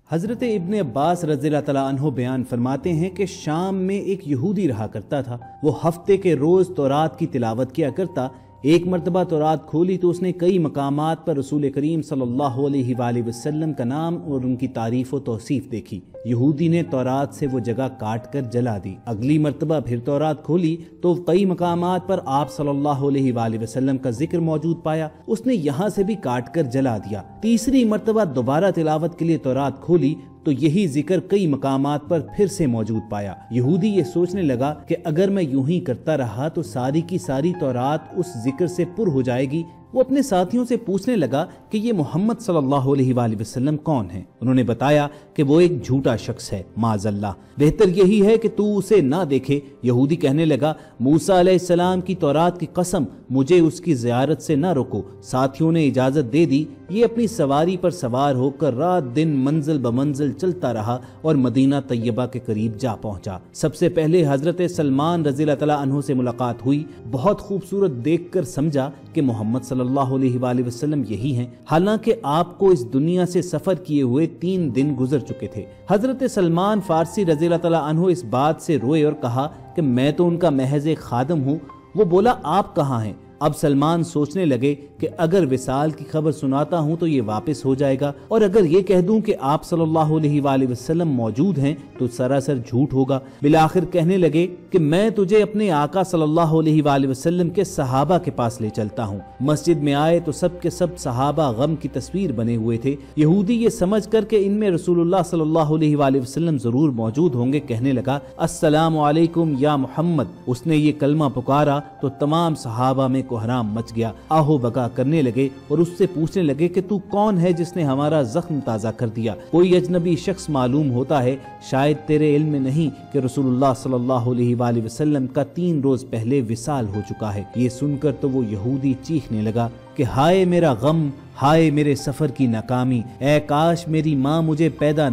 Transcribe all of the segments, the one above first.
حضرت ابن عباس رضی اللہ تعالیٰ عنہ بیان فرماتے ہیں کہ شام میں ایک یہودی رہا کرتا تھا۔ وہ ہفتے کے روز تورات کی تلاوت کیا کرتا۔ ایک مرتبہ تورات کھولی تو اس نے کئی مقامات پر رسول کریم صلی اللہ علیہ وآلہ وسلم کا نام اور ان کی تعریف و توصیف دیکھی۔ یہودی نے تورات سے وہ جگہ کاٹ کر جلا دی۔ اگلی مرتبہ پھر تورات کھولی تو کئی مقامات پر آپ صلی اللہ علیہ وآلہ وسلم کا ذکر موجود پایا، اس نے یہاں سے بھی کاٹ کر جلا دیا۔ تیسری مرتبہ دوبارہ تلاوت کے لیے تورات کھولی تو یہی ذکر کئی مقامات پر پھر سے موجود پایا۔ یہودی یہ سوچنے لگا کہ اگر میں یوں ہی کرتا رہا تو ساری کی ساری تورات اس ذکر سے پر ہو جائے گی۔ وہ اپنے ساتھیوں سے پوچھنے لگا کہ یہ محمد صلی اللہ علیہ وآلہ وسلم کون ہیں؟ انہوں نے بتایا کہ وہ ایک جھوٹا شخص ہے، معاذ اللہ، بہتر یہی ہے کہ تو اسے نہ دیکھے۔ یہودی کہنے لگا، موسیٰ علیہ السلام کی تورات کی قسم، مجھے اس کی زیارت سے نہ روکو۔ ساتھیوں نے اجازت دے دی۔ یہ اپنی سواری پر سوار ہو کر رات دن منزل بمنزل چلتا رہا اور مدینہ طیبہ کے قریب جا پہنچا۔ سب سے پہلے حضرت سلمان رضی اللہ تعالیٰ عنہ سے ملاقات ہوئی۔ بہت خوبصورت دیکھ کر سمجھا کہ محمد صلی اللہ علیہ وآلہ وسلم یہی ہیں، حالانکہ آپ کو اس دنیا سے سفر کیے ہوئے 3 دن گزر چکے تھے۔ حضرت سلمان فارسی رضی اللہ تعالیٰ عنہ اس بات سے روئے اور کہا کہ میں تو ان کا محض ایک خادم ہوں۔ وہ بولا، آپ کہاں ہیں؟ اب سلمان سوچنے لگے کہ اگر وصال کی خبر سناتا ہوں تو یہ واپس ہو جائے گا، اور اگر یہ کہہ دوں کہ آپ صلی اللہ علیہ وآلہ وسلم موجود ہیں تو سراسر جھوٹ ہوگا۔ بالآخر کہنے لگے کہ میں تجھے اپنے آقا صلی اللہ علیہ وآلہ وسلم کے صحابہ کے پاس لے چلتا ہوں۔ مسجد میں آئے تو سب کے سب صحابہ غم کی تصویر بنے ہوئے تھے۔ یہودی یہ سمجھ کر کہ ان میں رسول اللہ صلی اللہ علیہ وآلہ وسلم ضرور موجود ہوں گے کہنے لگا، السلام علیکم یا محمد۔ اس نے یہ کلمہ پکارا تو تمام صحابہ میں کو حرام مچ گیا، آہو بکا کرنے لگے اور اس سے پوچھنے لگے کہ تو کون ہے جس نے ہمارا زخم تازہ کر دیا؟ کوئی اجنبی شخص معلوم ہوتا ہے، شاید تیرے علم میں نہیں کہ رسول اللہ صلی اللہ علیہ وآلہ وسلم کا 3 روز پہلے وصال ہو چکا ہے۔ یہ سن کر تو وہ یہودی چیخنے لگا کہ ہائے میرا غم، ہائے میرے سفر کی ناکامی، اے کاش میری ماں مجھے پیدا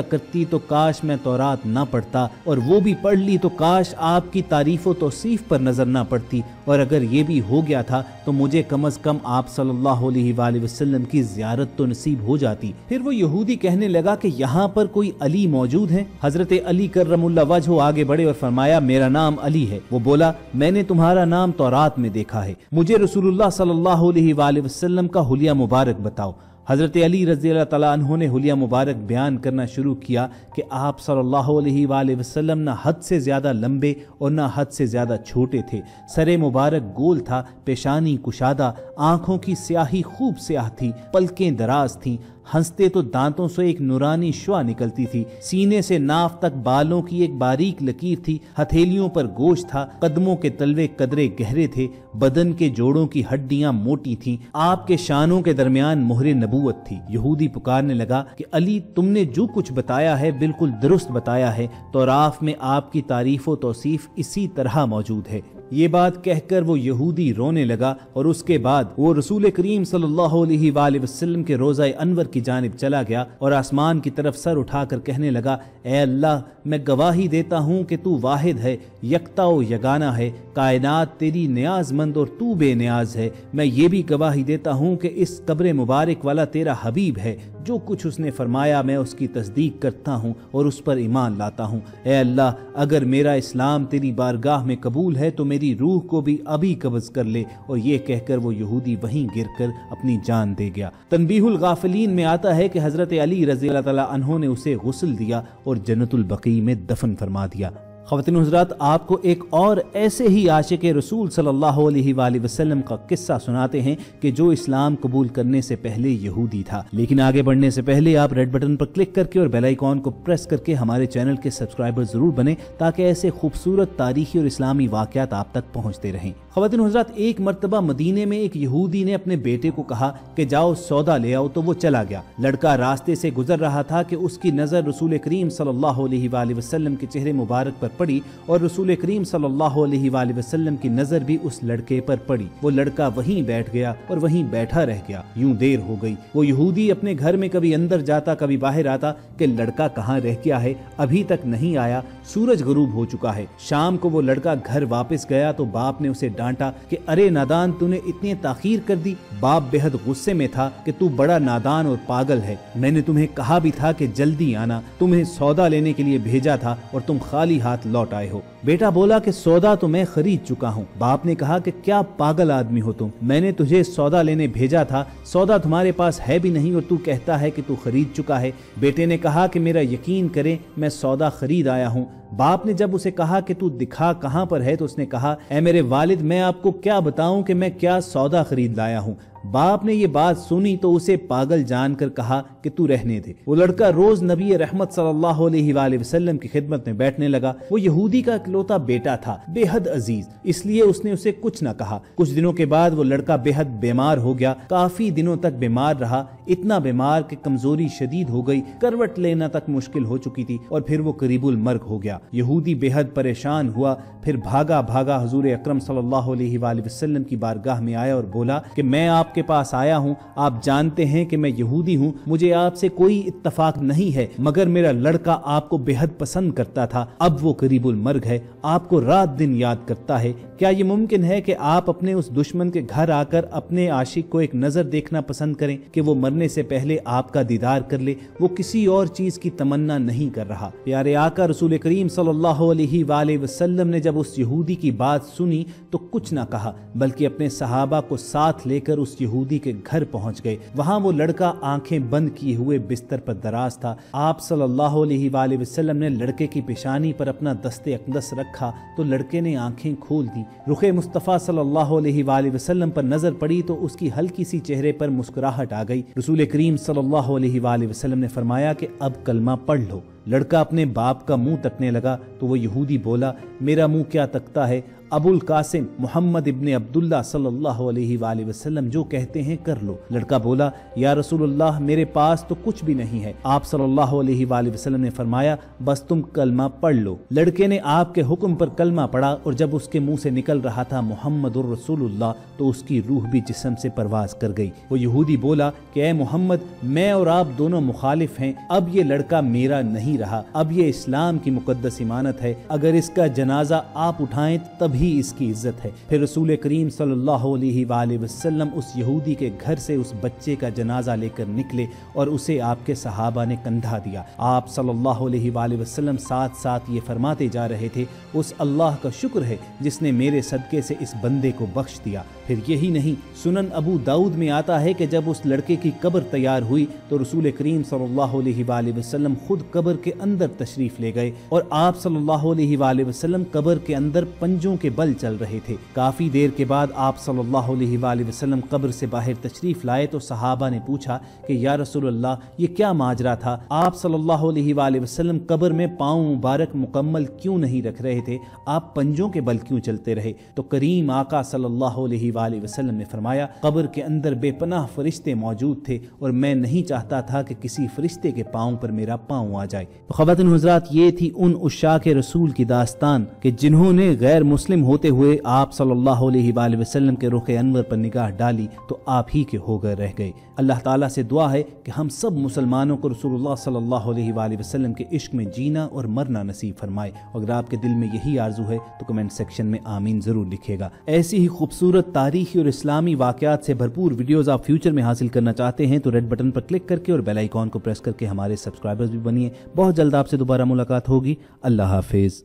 کرتی تو کاش میں تورات نہ پڑھتا، اور وہ بھی پڑھ لی تو کاش آپ کی تعریف و توصیف پر نظر نہ پڑتی، اور اگر یہ بھی ہو گیا تھا تو مجھے کم از کم آپ صلی اللہ علیہ وآلہ وسلم کی زیارت تو نصیب ہو جاتی۔ پھر وہ یہودی کہنے لگا کہ یہاں پر کوئی علی موجود ہے؟ حضرت علی کرم اللہ وجہہ آگے بڑھے اور فرمایا، میرا نام علی ہے۔ وہ بولا، میں نے تمہارا نام تورات میں دیکھا ہے، مجھے رسول اللہ صلی اللہ علیہ وآلہ وسلم کا حلیہ مبارک بتاؤ۔ حضرت علی رضی اللہ تعالیٰ عنہ نے حلیہ مبارک بیان کرنا شروع کیا کہ آپ صلی اللہ علیہ وآلہ وسلم نہ حد سے زیادہ لمبے اور نہ حد سے زیادہ چھوٹے تھے، سر مبارک گول تھا، پیشانی کشادہ، آنکھوں کی سیاہی خوب سیاہ تھی، پلکیں دراز تھیں، ہنستے تو دانتوں سے ایک نورانی شعاع نکلتی تھی، سینے سے ناف تک بالوں کی ایک باریک لکیر تھی، ہتھیلیوں پر گوشت تھا، قدموں کے تلوے قدرے گہرے تھے، بدن کے جوڑوں کی ہڈیاں موٹی تھیں، آپ کے شانوں کے درمیان مہر نبوت تھی۔ یہودی پکارنے لگا کہ علی، تم نے جو کچھ بتایا ہے بالکل درست بتایا ہے، تورات میں آپ کی تعریف و توصیف اسی طرح موجود ہے۔ یہ بات کہہ کر وہ یہودی رونے لگا، اور اس کے بعد وہ رسول کریم صلی اللہ علیہ وآلہ وسلم کے روضہ انور کی جانب چلا گیا اور آسمان کی طرف سر اٹھا کر کہنے لگا، اے اللہ، میں گواہی دیتا ہوں کہ تو واحد ہے، یکتا و یگانہ ہے، کائنات تیری نیاز مند اور تو بے نیاز ہے۔ میں یہ بھی گواہی دیتا ہوں کہ اس قبر مبارک والا تیرا حبیب ہے، جو کچھ اس نے فرمایا میں اس کی تصدیق کرتا ہوں اور اس پر ایمان لاتا ہوں۔ اے اللہ، اگر میرا اسلام تیری بارگاہ میں قبول ہے تو میری روح کو بھی ابھی قبض کر لے۔ اور یہ کہہ کر وہ یہودی وہیں گر کر اپنی جان دے گیا۔ تنبیہ الغافلین میں آتا ہے کہ حضرت علی رضی اللہ تعالیٰ عنہ نے اسے غسل دیا اور جنت البقیع میں دفن فرما دیا۔ خواتین و حضرات، آپ کو ایک اور ایسے ہی عاشق رسول صلی اللہ علیہ وآلہ وسلم کا قصہ سناتے ہیں کہ جو اسلام قبول کرنے سے پہلے یہودی تھا۔ لیکن آگے بڑھنے سے پہلے آپ ریڈ بٹن پر کلک کر کے اور بیل آئیکن کو پریس کر کے ہمارے چینل کے سبسکرائبر ضرور بنیں تاکہ ایسے خوبصورت تاریخی اور اسلامی واقعات آپ تک پہنچتے رہیں۔ خواتین و حضرات، ایک مرتبہ مدینے میں ایک یہودی نے اپنے بیٹے کو کہا کہ جاؤ سودا لے آؤ، تو وہ چلا گیا۔ لڑکا راستے سے گزر رہا تھا کہ اس کی نظر رسول کریم صلی اللہ علیہ وآلہ وسلم کے چہرے مبارک پر पड़ी और रसूल करीम सल्लल्लाहु अलैहि वसल्लम की नजर भी उस लड़के पर पड़ी। वो लड़का वहीं बैठ गया और वहीं बैठा रह गया। यूं देर हो गई। वो यहूदी अपने घर में कभी अंदर जाता कभी बाहर आता कि लड़का कहाँ रह गया है, अभी तक नहीं आया, सूरज गुरूब हो चुका है। शाम को वो लड़का घर वापस गया तो बाप ने उसे डांटा कि अरे नादान, तूने इतनी ताखीर कर दी। बाप बेहद गुस्से में था कि तू बड़ा नादान और पागल है। मैंने तुम्हें कहा भी था कि जल्दी आना, तुम्हें सौदा लेने के लिए भेजा था और तुम खाली हाथ लौट आए हो। बेटा बोला कि सौदा तो मैं खरीद चुका हूँ। बाप ने कहा कि क्या पागल आदमी हो तुम, मैंने तुझे सौदा लेने भेजा था, सौदा तुम्हारे पास है भी नहीं और तू कहता है कि तू खरीद चुका है। बेटे ने कहा कि मेरा यकीन करे, मैं सौदा खरीद आया हूँ। बाप ने जब उसे कहा कि तू दिखा कहाँ पर है तो उसने कहा, ऐ मेरे वालिद, मैं आपको क्या बताऊं कि मैं क्या सौदा खरीद लाया हूँ। बाप ने ये बात सुनी तो उसे पागल जानकर कहा कि तू रहने दे। वो लड़का रोज नबी रहमत सल्लल्लाहु अलैहि वसल्लम की खिदमत में बैठने लगा। वो यहूदी का इकलौता बेटा था, बेहद अजीज, इसलिए उसने उसे कुछ न कहा। कुछ दिनों के बाद वो लड़का बेहद बीमार हो गया। काफी दिनों तक बीमार रहा, इतना बीमार कि कमजोरी शदीद हो गई, करवट लेना तक मुश्किल हो चुकी थी और फिर वो करीबुल मर्ग हो गया। यहूदी बेहद परेशान हुआ, फिर भागा भागा हुजूर अकरम सल्लल्लाहु अलैहि वसल्लम की बारगाह में आया और बोला कि मैं आपके पास आया हूँ, आप जानते हैं कि मैं यहूदी हूँ, मुझे आपसे कोई इत्तफाक नहीं है, मगर मेरा लड़का आपको बेहद पसंद करता था, अब वो करीबुल मर्ग है, आपको रात दिन याद करता है। क्या ये मुमकिन है कि आप अपने उस दुश्मन के घर आकर अपने आशिक को एक नजर देखना पसंद करें कि वो मरने से पहले आपका दीदार कर ले? वो किसी और चीज की तमन्ना नहीं कर रहा। प्यारे आका रसूल करीम सल्लल्लाहु अलैहि वसल्लम ने जब उस यहूदी की बात सुनी तो कुछ ना कहा, बल्कि अपने सहाबा को साथ लेकर उस यहूदी के घर पहुंच गए। वहां वो लड़का आंखें बंद किए हुए बिस्तर पर दराज था। आप सल्लल्लाहु अलैहि वसल्लम ने लड़के की पेशानी पर अपना दस्ते अक़दस रखा तो लड़के ने आंखें खोल दी। रुखे मुस्तफ़ा सल्लल्लाहु अलैहि वसल्लम पर नजर पड़ी तो उसकी हल्की सी चेहरे पर मुस्कुराहट आ गई। रसूल करीम सल्लल्लाहु अलैहि वसल्लम ने फरमाया कि अब कलमा पढ़ लो। लड़का अपने बाप का मुंह तकने लगा तो वो यहूदी बोला, मेरा मुंह क्या तकता है, अबुल कासिम मोहम्मद इब्ने अब्दुल्ला सल्लल्लाहु अलैहि वसल्लम जो कहते हैं कर लो। लड़का बोला, या रसूलुल्लाह, मेरे पास तो कुछ भी नहीं है। आप सल्लल्लाहु अलैहि वसल्लम ने फरमाया, बस तुम कलमा पढ़ लो। लड़के ने आपके हुक्म पर कलमा पढ़ा और जब उसके मुंह से निकल रहा था मुहम्मदुर रसूलुल्लाह तो उसकी रूह भी जिस्म से परवाज कर गई। वो यहूदी बोला कि ऐ मोहम्मद, मैं और आप दोनों मुखालिफ हैं, अब ये लड़का मेरा नहीं रहा, अब ये इस्लाम की मुकद्दस इमानत है, अगर इसका जनाजा आप उठाएं तभी इसकी इज्जत है। फिर रसूल करीम सल्लल्लाहु अलैहि वसल्लम उस यहूदी के घर से उस बच्चे का जनाजा लेकर निकले और उसे आपके सहाबा ने कंधा दिया। आप सल्लल्लाहु अलैहि वसल्लम साथ साथ ये फरमाते जा रहे थे, उस अल्लाह का शुक्र है जिसने मेरे सदके से इस बंदे को बख्श दिया। फिर यही नहीं, सुनन अबू दाऊद में आता है कि जब उस लड़के की कब्र तैयार हुई तो रसूल करीम सल्लल्लाहु अलैहि वसल्लम खुद कब्र के अंदर तशरीफ ले गए और आप सल्लल्लाहु अलैहि वसल्लम कब्र के अंदर पंजों के बल चल रहे थे। काफी देर के बाद आप सल्लल्लाहु अलैहि वसल्लम कब्र से बाहर तशरीफ लाए तो सहाबा ने पूछा कि या रसूलल्लाह, ये क्या माजरा था? आप सल्लल्लाहु अलैहि वसल्लम कब्र में पांव मुबारक मुकम्मल क्यों नहीं रख रहे थे, आप पंजों के बल क्यों चलते रहे? तो करीम आका सल्लल्लाहु अलैहि वसल्लम ने फरमाया, कब्र के अंदर बेपनाह फरिश्ते मौजूद थे और मैं नहीं चाहता था कि किसी फरिश्ते के पांव पर मेरा पांव आ जाए। तो ख़वातीन हुज़रात, ये थी उन उशाके रसूल की दास्तान कि जिन्होंने गैर मुस्लिम होते हुए आप सल्लल्लाहु अलैहि वसल्लम के रुख अनवर पर निगाह डाली तो आप ही के होकर रह गए। अल्लाह ताला से दुआ है कि हम सब मुसलमानों को रसूलुल्लाह सल्लल्लाहु अलैहि वसल्लम के इश्क में जीना और मरना नसीब फरमाए। अगर आपके दिल में यही आरजू है तो कमेंट सेक्शन में आमीन जरूर लिखिएगा। ऐसी ही खूबसूरत तारीखी और इस्लामी वाक़यात से भरपूर वीडियोस आप फ्यूचर में हासिल करना चाहते हैं तो रेड बटन पर क्लिक करके और बेल आइकॉन को प्रेस करके हमारे सब्सक्राइबर्स भी बनिए। बहुत जल्द आपसे दोबारा मुलाकात होगी। अल्लाह हाफिज।